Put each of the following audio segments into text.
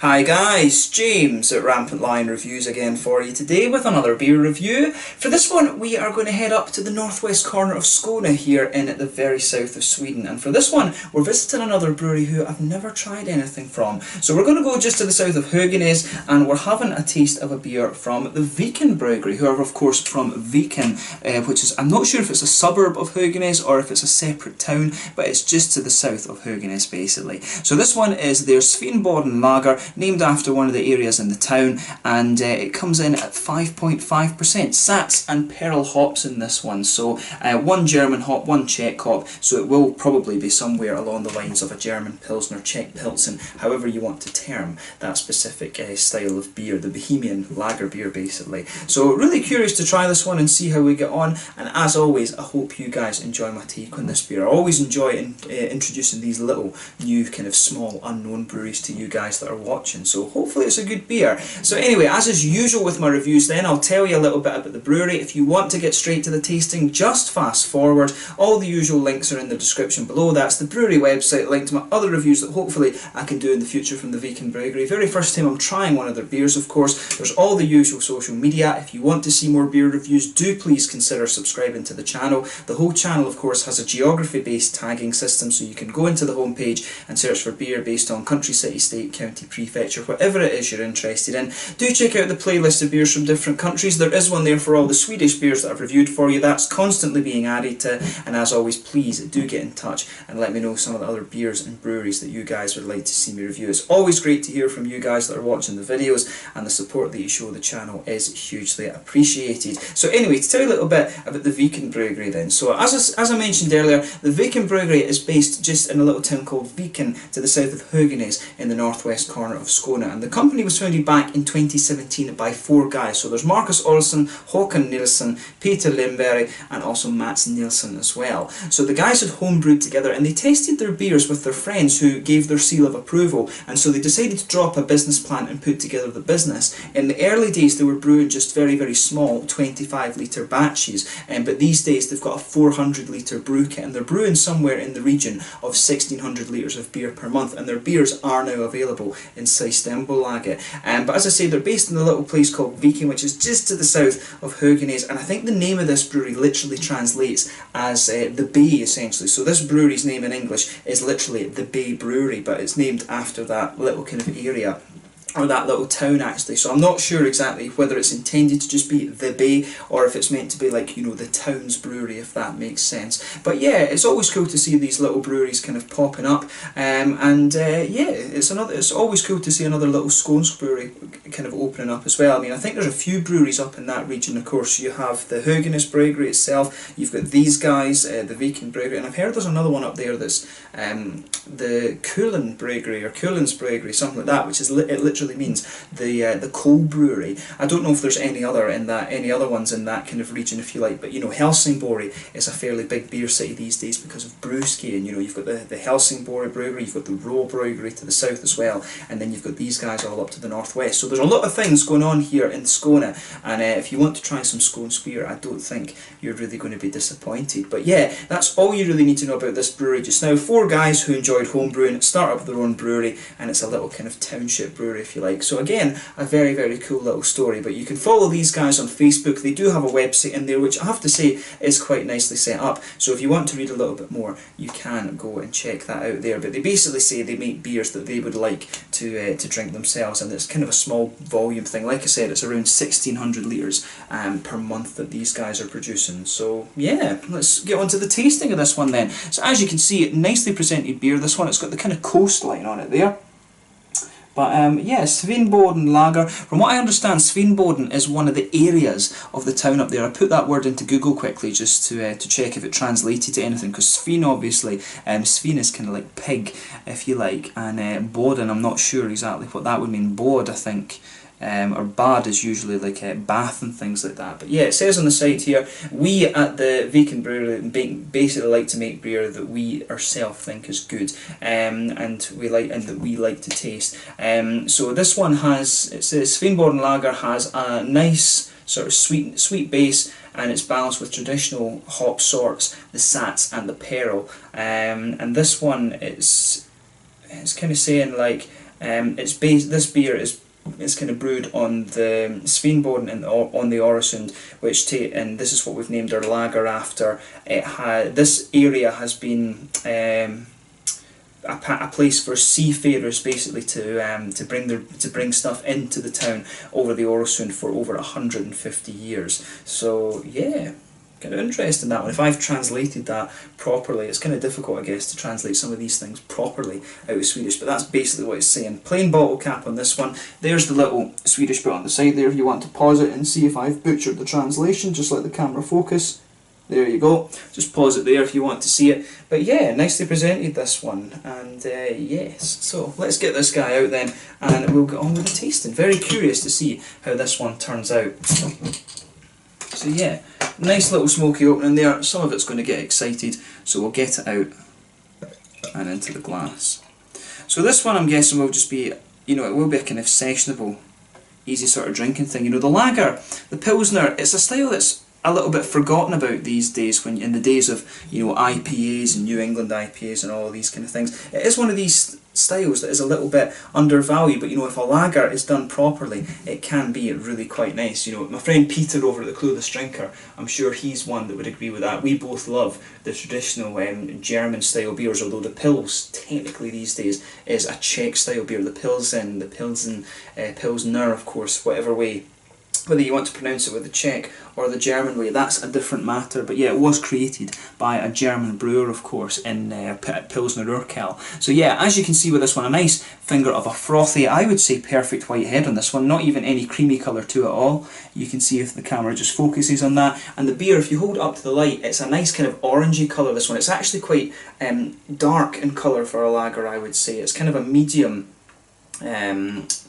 Hi guys, James at RampantLionReviews again for you today with another beer review. For this one we are going to head up to the northwest corner of Skåne here in the very south of Sweden, and for this one we're visiting another brewery who I've never tried anything from. So we're going to go just to the south of Höganäs and we're having a taste of a beer from the Viken Bryggeri, who are of course from Viken, which is, I'm not sure if it's a suburb of Höganäs or if it's a separate town, but it's just to the south of Höganäs basically. So this one is their Svinbådan lager, named after one of the areas in the town, and it comes in at 5.5% Sats and Pearl hops in this one. So one German hop, one Czech hop, so it will probably be somewhere along the lines of a German Pilsner, Czech Pilsen, however you want to term that specific style of beer, the Bohemian lager beer basically. So really curious to try this one and see how we get on, and as always I hope you guys enjoy my take on this beer. I always enjoy introducing these little new kind of small unknown breweries to you guys that are watching, so hopefully it's a good beer. So anyway, as is usual with my reviews then, I'll tell you a little bit about the brewery. If you want to get straight to the tasting, just fast forward. All the usual links are in the description below. That's the brewery website, link to my other reviews that hopefully I can do in the future from the Viken Bryggeri. Very first time I'm trying one of their beers, of course. There's all the usual social media. If you want to see more beer reviews, do please consider subscribing to the channel. The whole channel of course has a geography based tagging system, so you can go into the homepage and search for beer based on country, city, state, county, prefecture, whatever it is you're interested in. Do check out the playlist of beers from different countries. There is one there for all the Swedish beers that I've reviewed for you. That's constantly being added to, and as always please do get in touch and let me know some of the other beers and breweries that you guys would like to see me review. It's always great to hear from you guys that are watching the videos, and the support that you show the channel is hugely appreciated. So anyway, to tell you a little bit about the Viken Bryggeri then. So as I mentioned earlier, the Viken Bryggeri is based just in a little town called Viken to the south of Höganäs in the northwest corner of Skåne, and the company was founded back in 2017 by 4 guys. So there's Marcus Olsson, Håkan Nilsson, Peter Lindberg, and also Mats Nilsson as well. So the guys had homebrewed together and they tested their beers with their friends who gave their seal of approval, and so they decided to drop a business plan and put together the business. In the early days they were brewing just very small 25 litre batches, but these days they've got a 400 litre brew kit and they're brewing somewhere in the region of 1600 litres of beer per month, and their beers are now available in Systembolaget. But as I say, they're based in a little place called Viken, which is just to the south of Höganäs, and I think the name of this brewery literally translates as the Bay essentially. So this brewery's name in English is literally the Bay Brewery, but it's named after that little kind of area, or that little town actually. So I'm not sure exactly whether it's intended to just be the Bay or if it's meant to be like, you know, the town's brewery, if that makes sense. But yeah, it's always cool to see these little breweries kind of popping up, yeah, it's always cool to see another little Skånsk brewery kind of opening up as well. I mean, I think there's a few breweries up in that region. Of course you have the Höganäs Bryggeri itself, you've got these guys, the Viken Bryggeri, and I've heard there's another one up there that's the Kulen Bryggeri or Kulen's Bryggeri, something like that, which is it literally means the coal brewery. I don't know if there's any other ones in that kind of region, if you like, but you know, Helsingborg is a fairly big beer city these days because of brewski, and you know, you've got the Helsingborg Brewery, you've got the Rå Brewery to the south as well, and then you've got these guys all up to the northwest. So there's a lot of things going on here in Skåne, and if you want to try some Skånsk beer, I don't think you're really going to be disappointed. But yeah, that's all you really need to know about this brewery just now. 4 guys who enjoyed homebrewing, start up their own brewery, and it's a little kind of township brewery, if you like. So again, a very cool little story. But you can follow these guys on Facebook. They do have a website in there, which I have to say is quite nicely set up. So if you want to read a little bit more, you can go and check that out there. But they basically say they make beers that they would like to drink themselves, and it's kind of a small volume thing. Like I said, it's around 1600 litres per month that these guys are producing. So yeah, let's get on to the tasting of this one then. So as you can see, nicely presented beer. This one, it's got the kind of coastline on it there. But yeah, Svinbådan lager. From what I understand, Svinbådan is one of the areas of the town up there. I put that word into Google quickly just to check if it translated to anything, because Svin obviously, Svin is kind of like pig, if you like, and Bådan, I'm not sure exactly what that would mean. Bod, I think, or bad is usually like a bath and things like that. But yeah, it says on the site here, we at the Viken Brewery basically like to make beer that we ourselves think is good, and that we like to taste. So this one has, it says Svinbådan lager has a nice sort of sweet base, and it's balanced with traditional hop sorts, the Sats and the Pearl. And this one, it's kind of saying like This beer is kind of brewed on the Svinbådan and on the Öresund, and this is what we've named our lager after. This area has been a place for seafarers basically to bring stuff into the town over the Öresund for over 150 years. So yeah, kind of interesting, that one. If I've translated that properly, it's kind of difficult, I guess, to translate some of these things properly out of Swedish, but that's basically what it's saying. Plain bottle cap on this one. There's the little Swedish bit on the side there if you want to pause it and see if I've butchered the translation, just let the camera focus. There you go. Just pause it there if you want to see it. But yeah, nicely presented, this one. And yes, so let's get this guy out then and we'll get on with the tasting. Very curious to see how this one turns out. So yeah, nice little smoky opening there. Some of it's going to get excited, so we'll get it out and into the glass. So this one, I'm guessing, will just be, it will be a kind of sessionable, easy sort of drinking thing. The lager, the Pilsner, it's a style that's a little bit forgotten about these days, when in the days of IPAs and New England IPAs and all these kind of things. It is one of these styles that is a little bit undervalued, but if a lager is done properly, it can be really quite nice. My friend Peter over at the Clueless Drinker, I'm sure he's one that would agree with that. We both love the traditional German style beers, although the Pils technically these days is a Czech style beer. The Pilsen, Pilsner, of course, whatever way, whether you want to pronounce it with the Czech or the German way, that's a different matter. But yeah, it was created by a German brewer, of course, in Pilsner Urquell. So yeah, as you can see with this one, a nice finger of a frothy, I would say perfect white head on this one, not even any creamy colour to it at all. You can see if the camera just focuses on that. And the beer, if you hold it up to the light, it's a nice kind of orangey colour, this one. It's actually quite dark in colour for a lager, I would say. It's kind of a medium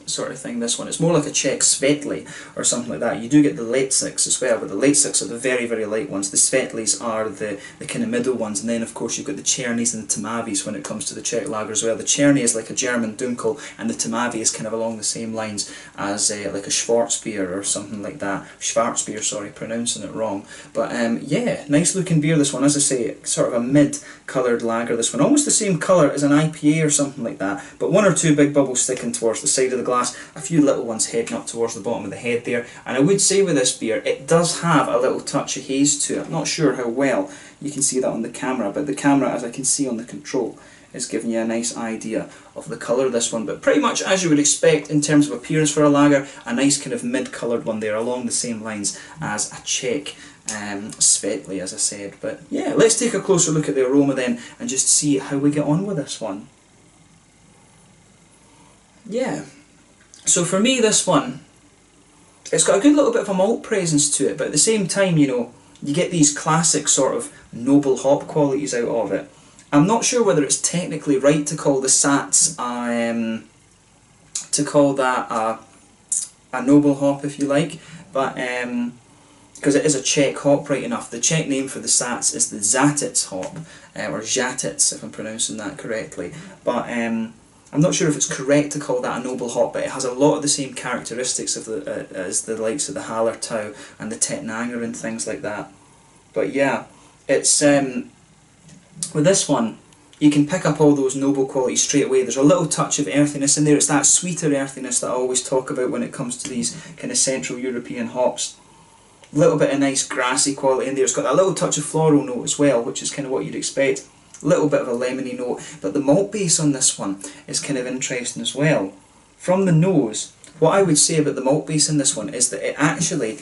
sort of thing, this one. It's more like a Czech Svetli or something like that. You do get the Leipzigs as well, but the Leipzigs are the very, very light ones. The Svetlis are the kind of middle ones, and then of course you've got the Chernies and the Tamavis when it comes to the Czech lager as well. The Cherny is like a German Dunkel, and the Tamavi is kind of along the same lines as like a Schwarzbier or something like that. Schwarzbier, sorry, pronouncing it wrong. But yeah, nice looking beer, this one. As I say, sort of a mid-coloured lager, this one. Almost the same colour as an IPA or something like that, but one or two big bubbles sticking towards the side of the glass, a few little ones heading up towards the bottom of the head there. And I would say with this beer, it does have a little touch of haze to it. I'm not sure how well you can see that on the camera, but the camera, as I can see on the control, is giving you a nice idea of the colour of this one. But pretty much as you would expect in terms of appearance for a lager, a nice kind of mid-coloured one there, along the same lines as a Czech Svetli, as I said. But yeah, let's take a closer look at the aroma then and just see how we get on with this one. Yeah, so for me, this one, it's got a good little bit of a malt presence to it, but at the same time, you get these classic sort of noble hop qualities out of it. I'm not sure whether it's technically right to call the Sats a noble hop, if you like, but because it is a Czech hop, right enough. The Czech name for the Sats is the Zatec hop, or Zatec, if I'm pronouncing that correctly. But I'm not sure if it's correct to call that a noble hop, but it has a lot of the same characteristics of as the likes of the Hallertau and the Tettnanger and things like that. But yeah, it's with this one, you can pick up all those noble qualities straight away. There's a little touch of earthiness in there. It's that sweeter earthiness that I always talk about when it comes to these kind of Central European hops. A little bit of nice grassy quality in there. It's got that little touch of floral note as well, which is kind of what you'd expect. A little bit of a lemony note, but the malt base on this one is kind of interesting as well. From the nose, what I would say about the malt base in this one is that it actually,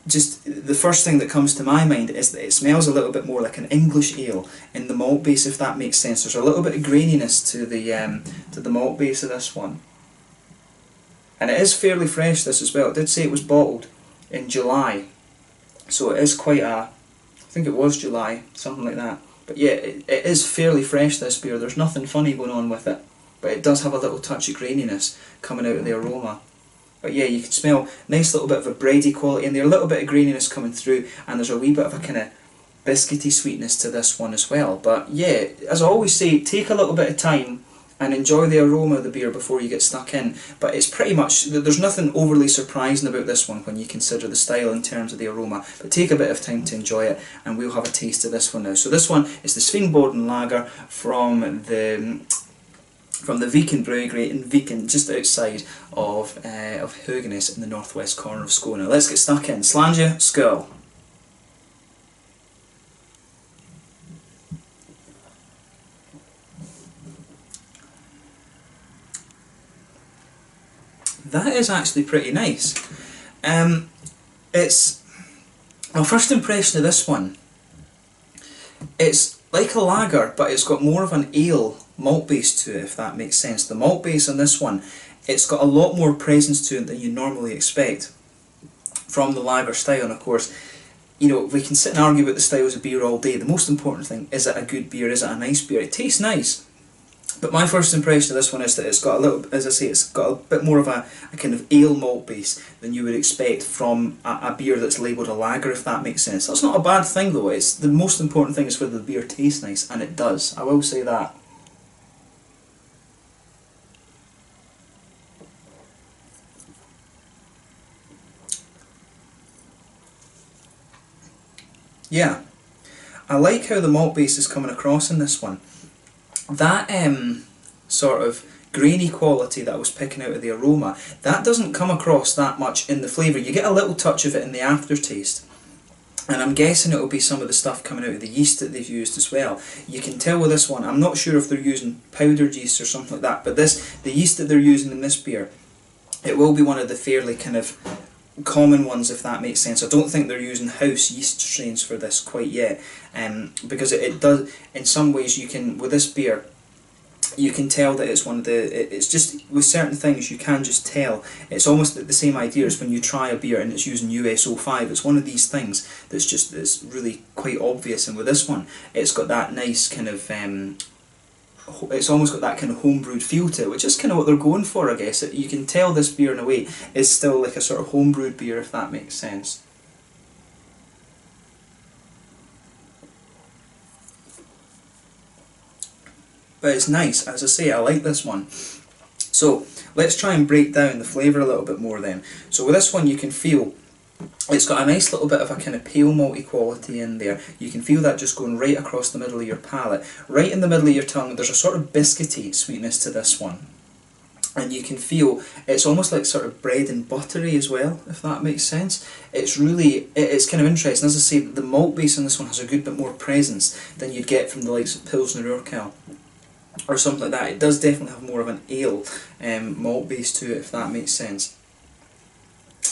just the first thing that comes to my mind is that it smells a little bit more like an English ale in the malt base, if that makes sense. There's a little bit of graininess to the malt base of this one. And it is fairly fresh, this as well. It did say it was bottled in July, so it is quite a, I think it was July, something like that. But yeah, it is fairly fresh, this beer. There's nothing funny going on with it, but it does have a little touch of graininess coming out of the aroma. But yeah, you can smell nice little bit of a bready quality in there, a little bit of graininess coming through, and there's a wee bit of a kind of biscuity sweetness to this one as well. But yeah, as I always say, take a little bit of time and enjoy the aroma of the beer before you get stuck in. But it's pretty much, there's nothing overly surprising about this one when you consider the style in terms of the aroma. But take a bit of time to enjoy it, and we'll have a taste of this one now. So this one is the Svinbådan lager from the from the Viken Bryggeri in Viken, just outside of Höganäs in the northwest corner of Skåne. Let's get stuck in. Slanja, skål! That is actually pretty nice. It's my first impression of this one. It's like a lager, but it's got more of an ale malt base to it, if that makes sense. The malt base on this one, it's got a lot more presence to it than you normally expect from the lager style. And of course, you know, we can sit and argue about the styles of beer all day. The most important thing, is it a good beer? Is it a nice beer? It tastes nice. But my first impression of this one is that it's got a little, as I say, it's got a bit more of a kind of ale malt base than you would expect from a beer that's labelled a lager, if that makes sense. That's not a bad thing though. It's the most important thing is whether the beer tastes nice, and it does. I will say that. Yeah, I like how the malt base is coming across in this one. That sort of grainy quality that I was picking out of the aroma, that doesn't come across that much in the flavour. You get a little touch of it in the aftertaste. And I'm guessing it'll be some of the stuff coming out of the yeast that they've used as well. You can tell with this one, I'm not sure if they're using powdered yeast or something like that, but the yeast that they're using in this beer, it will be one of the fairly kind of common ones, if that makes sense. I don't think they're using house yeast strains for this quite yet, because it does, in some ways you can, with this beer, you can tell that it's one of the, it's just, with certain things you can just tell. It's almost the same idea as when you try a beer and it's using USO5. It's one of these things that's really quite obvious, and with this one, it's got that nice kind of, it's almost got that kind of homebrewed feel to it, which is kind of what they're going for, I guess. You can tell this beer in a way is still like a sort of homebrewed beer, if that makes sense. But it's nice, as I say, I like this one. So let's try and break down the flavour a little bit more then. So with this one you can feel it's got a nice little bit of a kind of pale malty quality in there. You can feel that just going right across the middle of your palate. Right in the middle of your tongue there's a sort of biscuity sweetness to this one. And you can feel it's almost like sort of bread and buttery as well, if that makes sense. It's really, it's kind of interesting. As I say, the malt base on this one has a good bit more presence than you'd get from the likes of Pilsner Urquell or something like that. It does definitely have more of an ale malt base to it, if that makes sense.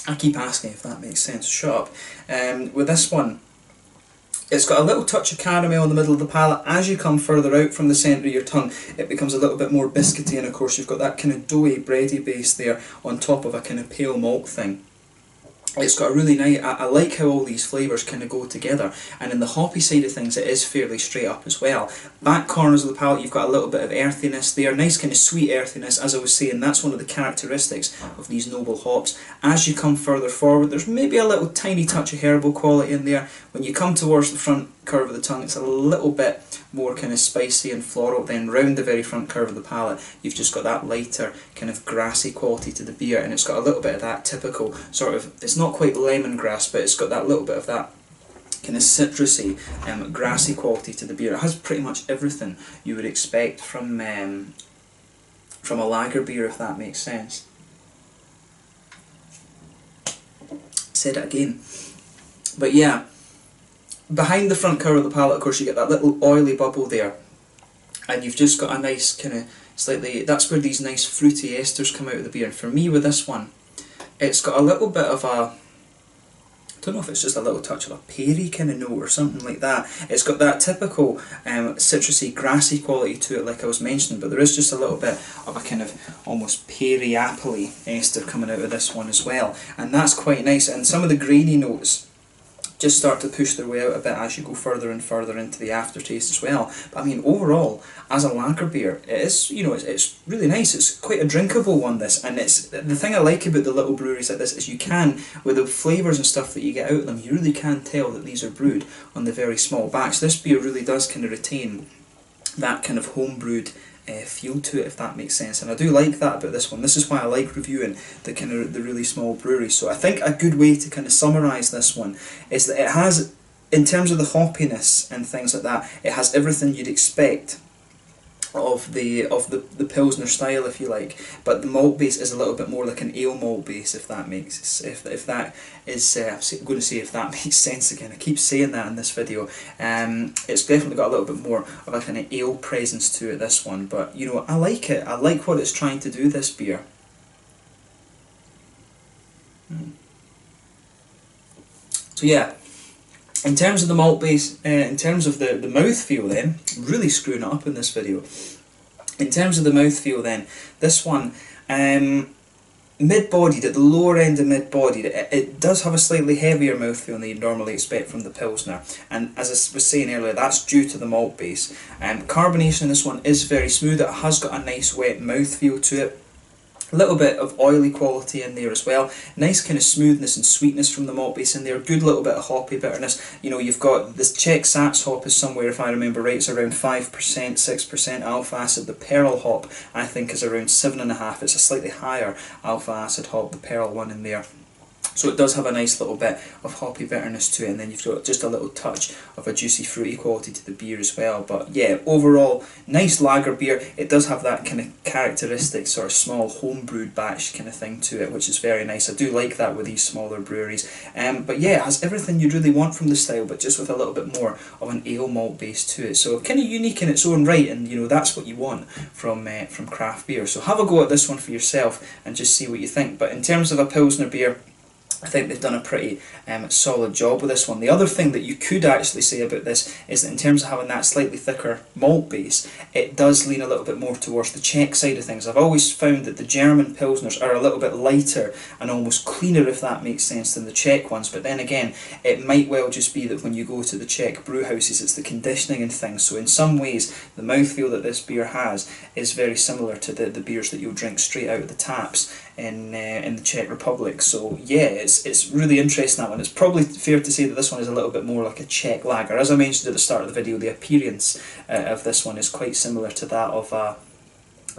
I keep asking if that makes sense. Shut up. With this one, it's got a little touch of caramel in the middle of the palate. As you come further out from the centre of your tongue, it becomes a little bit more biscuity, and of course you've got that kind of doughy, bready base there on top of a kind of pale malt thing. It's got a really nice, I like how all these flavours kind of go together, and in the hoppy side of things it is fairly straight up as well. Back corners of the palate you've got a little bit of earthiness there, nice kind of sweet earthiness. As I was saying, that's one of the characteristics of these noble hops. As you come further forward there's maybe a little tiny touch of herbal quality in there. When you come towards the front curve of the tongue it's a little bit more kind of spicy and floral. Then round the very front curve of the palate you've just got that lighter kind of grassy quality to the beer, and it's got a little bit of that typical sort of, it's not quite lemongrass, but it's got that little bit of that kind of citrusy, grassy quality to the beer. It has pretty much everything you would expect from a lager beer, if that makes sense. Said it again. But yeah, behind the front curve of the palate, of course, you get that little oily bubble there, and you've just got a nice kind of slightly, that's where these nice fruity esters come out of the beer. And for me with this one, it's got a little bit of a, I don't know if it's just a little touch of a peary kind of note or something like that. It's got that typical citrusy, grassy quality to it, like I was mentioning, but there is just a little bit of a kind of almost peary, appley ester coming out of this one as well, and that's quite nice. And some of the grainy notes just start to push their way out a bit as you go further and further into the aftertaste as well. But I mean, overall, as a lager beer, it is, you know, it's really nice. It's quite a drinkable one, this, and it's the thing I like about the little breweries like this is you can, with the flavours and stuff that you get out of them, you really can tell that these are brewed on the very small batch. This beer really does kind of retain that kind of home-brewed feel to it, if that makes sense, and I do like that about this one. This is why I like reviewing the kind of the really small breweries. So I think a good way to kind of summarise this one is that it has, in terms of the hoppiness and things like that, it has everything you'd expect the Pilsner style, if you like, but the malt base is a little bit more like an ale malt base, if that makes if that is I'm going to say if that makes sense again. I keep saying that in this video. It's definitely got a little bit more of a kind of ale presence to it, this one, but you know, I like it. I like what it's trying to do, this beer. So yeah, in terms of the malt base, in terms of the mouthfeel then, really screwing it up in this video. In terms of the mouthfeel then, this one, mid-bodied, at the lower end of mid-bodied, it does have a slightly heavier mouthfeel than you'd normally expect from the Pilsner. And as I was saying earlier, that's due to the malt base. Carbonation in this one is very smooth. It has got a nice wet mouthfeel to it. A little bit of oily quality in there as well. Nice kind of smoothness and sweetness from the malt base in there. Good little bit of hoppy bitterness. You know, you've got this Czech Sats hop is somewhere, if I remember right, it's around 5%, 6% alpha acid. The Pearl hop, I think, is around 7.5%. It's a slightly higher alpha acid hop, the Pearl one in there. So it does have a nice little bit of hoppy bitterness to it, and then you've got just a little touch of a juicy fruity quality to the beer as well. But yeah, overall, nice lager beer. It does have that kind of characteristic sort of small home-brewed batch kind of thing to it, which is very nice. I do like that with these smaller breweries. But yeah, it has everything you'd really want from the style, but just with a little bit more of an ale malt base to it. So kind of unique in its own right, and you know, that's what you want from craft beer. So have a go at this one for yourself and just see what you think. But in terms of a Pilsner beer, I think they've done a pretty solid job with this one. The other thing that you could actually say about this is that in terms of having that slightly thicker malt base, it does lean a little bit more towards the Czech side of things. I've always found that the German Pilsners are a little bit lighter and almost cleaner, if that makes sense, than the Czech ones. But then again, it might well just be that when you go to the Czech brew houses, it's the conditioning and things. So in some ways, the mouthfeel that this beer has is very similar to the beers that you'll drink straight out of the taps in the Czech Republic. So yeah, it's really interesting, that one. It's probably fair to say that this one is a little bit more like a Czech lager. As I mentioned at the start of the video, the appearance of this one is quite similar to that of a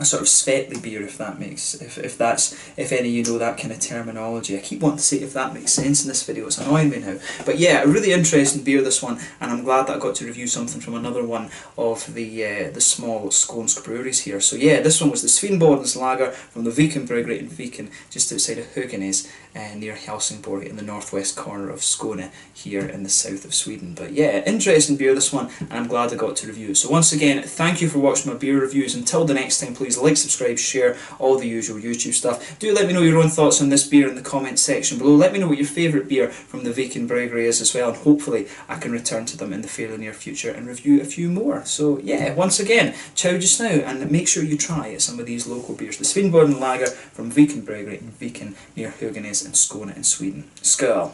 sort of Svetli beer, if that makes, if any of you know that kind of terminology. I keep wanting to say if that makes sense in this video, it's annoying me now. But yeah, a really interesting beer, this one, and I'm glad that I got to review something from another one of the small Skånsk breweries here. So yeah, this one was the Svinbådan's lager from the Viken Bryggeri in Viken, just outside of Höganäs, near Helsingborg in the northwest corner of Skåne here in the south of Sweden. But yeah, interesting beer, this one, and I'm glad I got to review it. So once again, thank you for watching my beer reviews. Until the next time, please like, subscribe, share, all the usual YouTube stuff. Do let me know your own thoughts on this beer in the comments section below. Let me know what your favourite beer from the Viken Bryggeri is as well, and hopefully I can return to them in the fairly near future and review a few more. So yeah, once again, ciao just now, and make sure you try some of these local beers. The Svinbådan lager from Viken Bryggeri in Viken near Höganäs in Skåne in Sweden. Skål!